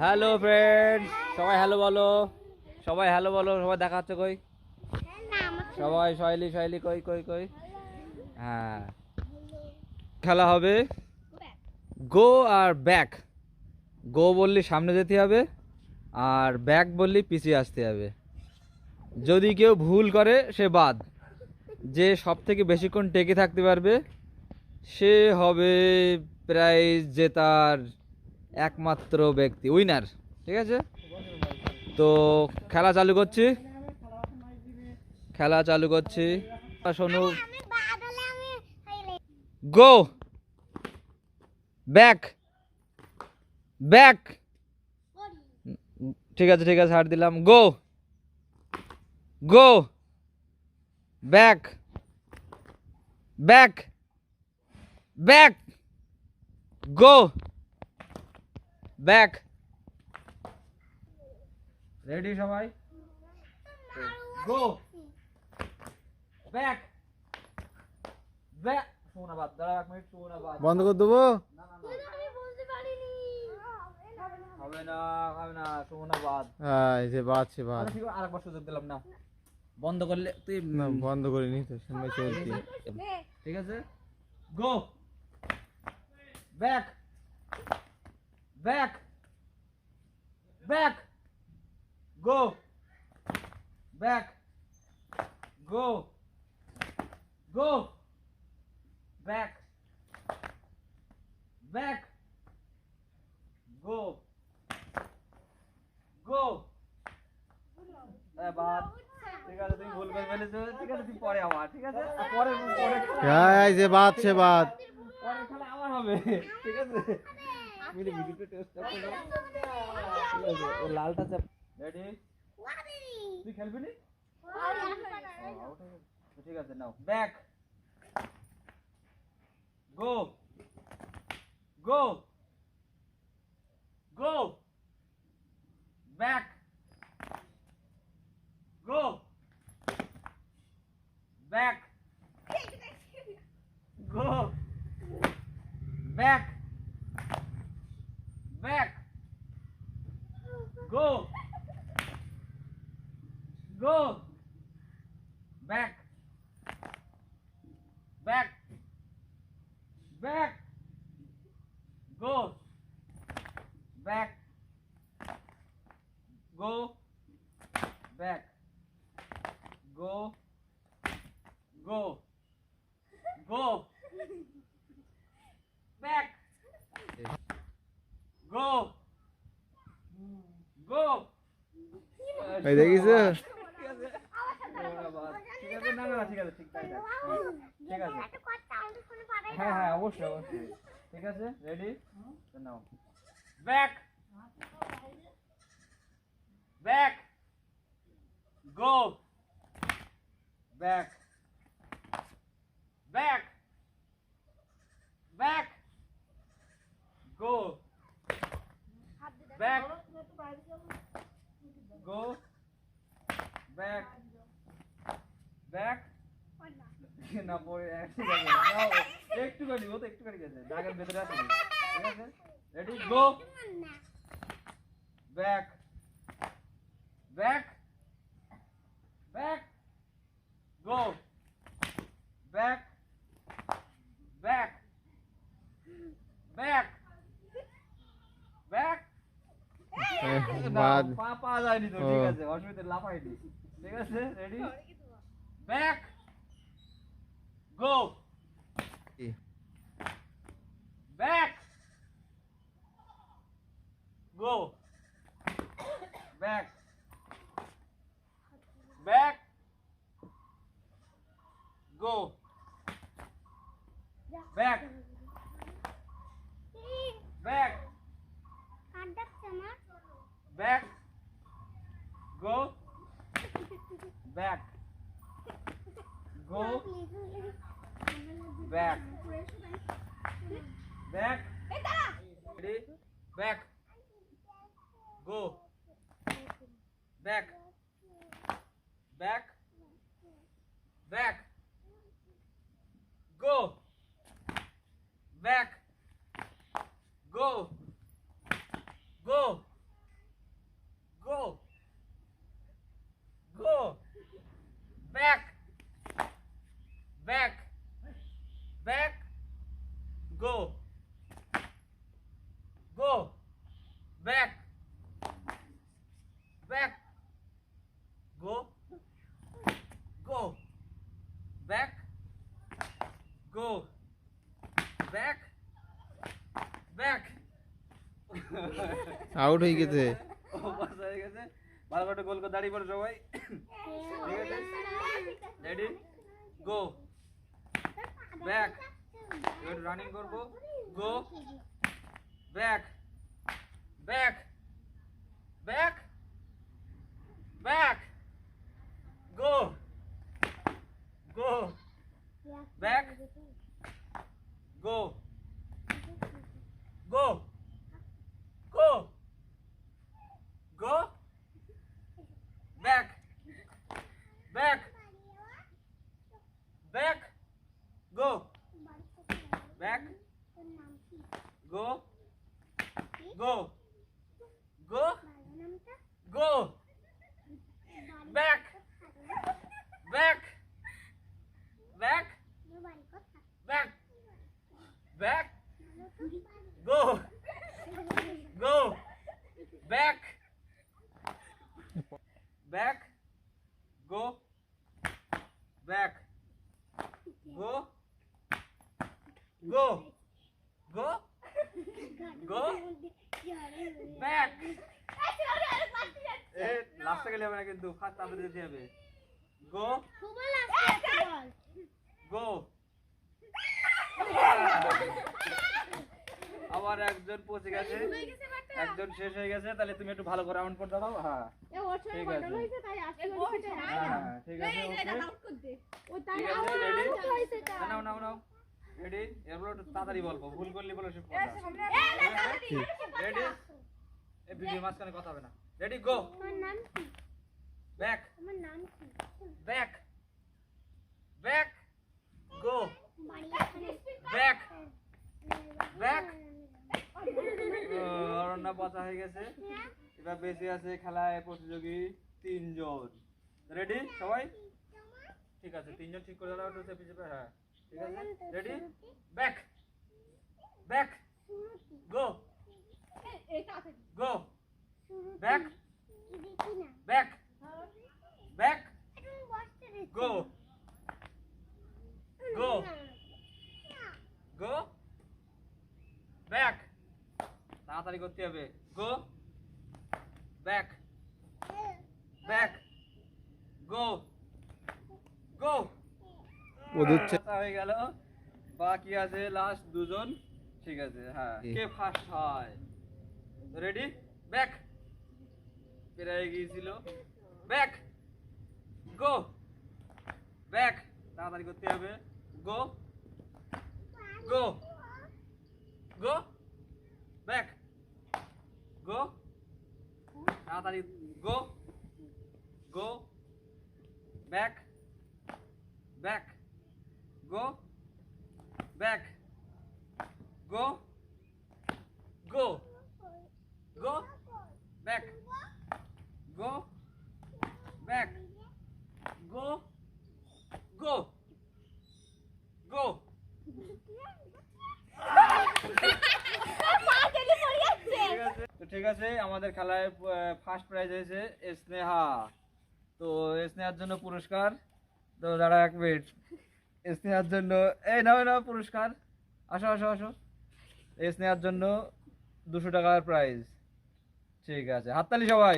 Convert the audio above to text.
Hello friends, সবাই hello বলো। সবাই হ্যালো বলো। সবাই দেখা হচ্ছে কই? সবাই শৈলী শৈলী কই কই কই? হ্যাঁ, খেলা হবে গো আর ব্যাক। গো বললি সামনে যেতে হবে, আর ব্যাক বললি পিছিয়ে আসতে হবে। যদি কেউ ভুল করে সে বাদ। যে সব থেকে বেশিক্ষণ টেকে থাকতে পারবে সে হবে প্রাইজ জেতার একমাত্র ব্যক্তি, উইনার। ঠিক আছে, তো খেলা চালু করছি। খেলা চালু করছি। শোনো, গো ব্যাক ব্যাক। ঠিক আছে ঠিক আছে, হার দিলাম। Go go back back back go back. Ready সবাই? Go back back. শোনা বাদ, দাঁড়া 1 মিনিট, শোনা বাদ। বন্ধ করে দেবো। না না না, হবে না হবে না, শোনা বাদ। হ্যাঁ, এই যে বাজছে বাদ। ঠিক আছে, আরেকবার সুযোগ দিলাম না। বন্ধ করলে তুই না, বন্ধ করিনি তো, সময় চলছে। ঠিক আছে। Go back back back go back go go back back go go. বাদ। ঠিক আছে, তুমি ভুল করে ফেলেছো। ঠিক আছে, তুমি পরে আমার। ঠিক আছে, পরে পরে হ্যাঁ, এই যে বাজছে বাদ। পরের খেলা আমার হবে। ঠিক আছে, মিলে ভিডিওটা টেস্ট করো। ঠিক আছে, ও লালটা চাপ। রেডি? তুই খেলবি নি? ঠিক আছে, নাও। Back go go go back go back go back back go go back back back go back go back go go go back go go. এই দেখিস? ঠিক আছে, ঠিক আছে, না না না, ঠিক আছে, ঠিক তাই থাক। ঠিক আছে, হ্যাঁ হ্যাঁ, অবশ্যই অবশ্যই। ঠিক আছে, রেডি? নাও। Back back go back back back go back go back back. না পরে ঠিক আছে, নাও, একটুখানি ও তো একটুখানি গেছে, দাগের ভেতরে আছে। ঠিক আছে, ready? Go back back back go back back back back. বাদ। পা পা যায়নি তো, ঠিক আছে, অসুবিধা, লাফাইনি। ঠিক আছে, ready? Back go back go back back go back back back go back go back back. Ready? Back go back back back go back go go back back go go back go back back out হয়ে গেছে। Pass হয়ে গেছে। ভালো করে গোল করে দাঁড়িয়ে পড়ো সবাই। ঠিক আছে, রেডি গো ব্যাক, এবার রানিং করবো। Go back back back back go go back go go go go back back back go back go go go go back back back back back go go back back go back go go go go back এ লাস্টে গেলে হবে না কিন্তু first তারপরে যেতে হবে go go আবার একজন পৌঁছে গেছে, একজন শেষ হয়ে গেছে। তাহলে তুমি একটু ভালো করে রাউন্ড করে দাও। হ্যাঁ ঠিক আছে, হ্যাঁ ঠিক আছে, নাও নাও নাও রেডি। এরপর একটু তাড়াতাড়ি বলবো, ভুল করলে বলো সব কথা। রেডি, এই ভিডিও মাঝখানে কথা হবে না। Ready go back back back go back back. Aranya বাঁচা হয়ে গেছে। এবার বেঁচে আছে খেলায় প্রতিযোগী 3 জন। রেডি সবাই? ঠিক আছে, 3 জন ঠিক করে দাও একটু চেপে চেপে। হ্যাঁ ঠিক আছে, ready back back go go back back back go go go back. তাড়াতাড়ি করতে হবে। গো ব্যাক ব্যাক গো গো। ও দিচ্ছে। হয়ে গেল, বাকি আছে লাস্ট 2 জন। ঠিক আছে, হ্যাঁ কে ফার্স্ট হয়? রেডি ব্যাক, পেরিয়ে গিয়েছিল। ব্যাক গো ব্যাক, তাড়াতাড়ি করতে হবে। গো গো গো ব্যাক গো, তাড়াতাড়ি go go back back go back go go go back go back go go go. তো ঠিক আছে, আমাদের খেলায় ফার্স্ট প্রাইজ হয়েছে স্নেহা। তো স্নেহার জন্য পুরস্কার। তো দাঁড়া 1 মিনিট, স্নেহার জন্য এই নাও নাও পুরস্কার। আসো আসো আসো, স্নেহার জন্য 200 টাকার প্রাইজ। ঠিক আছে, হাততালি সবাই।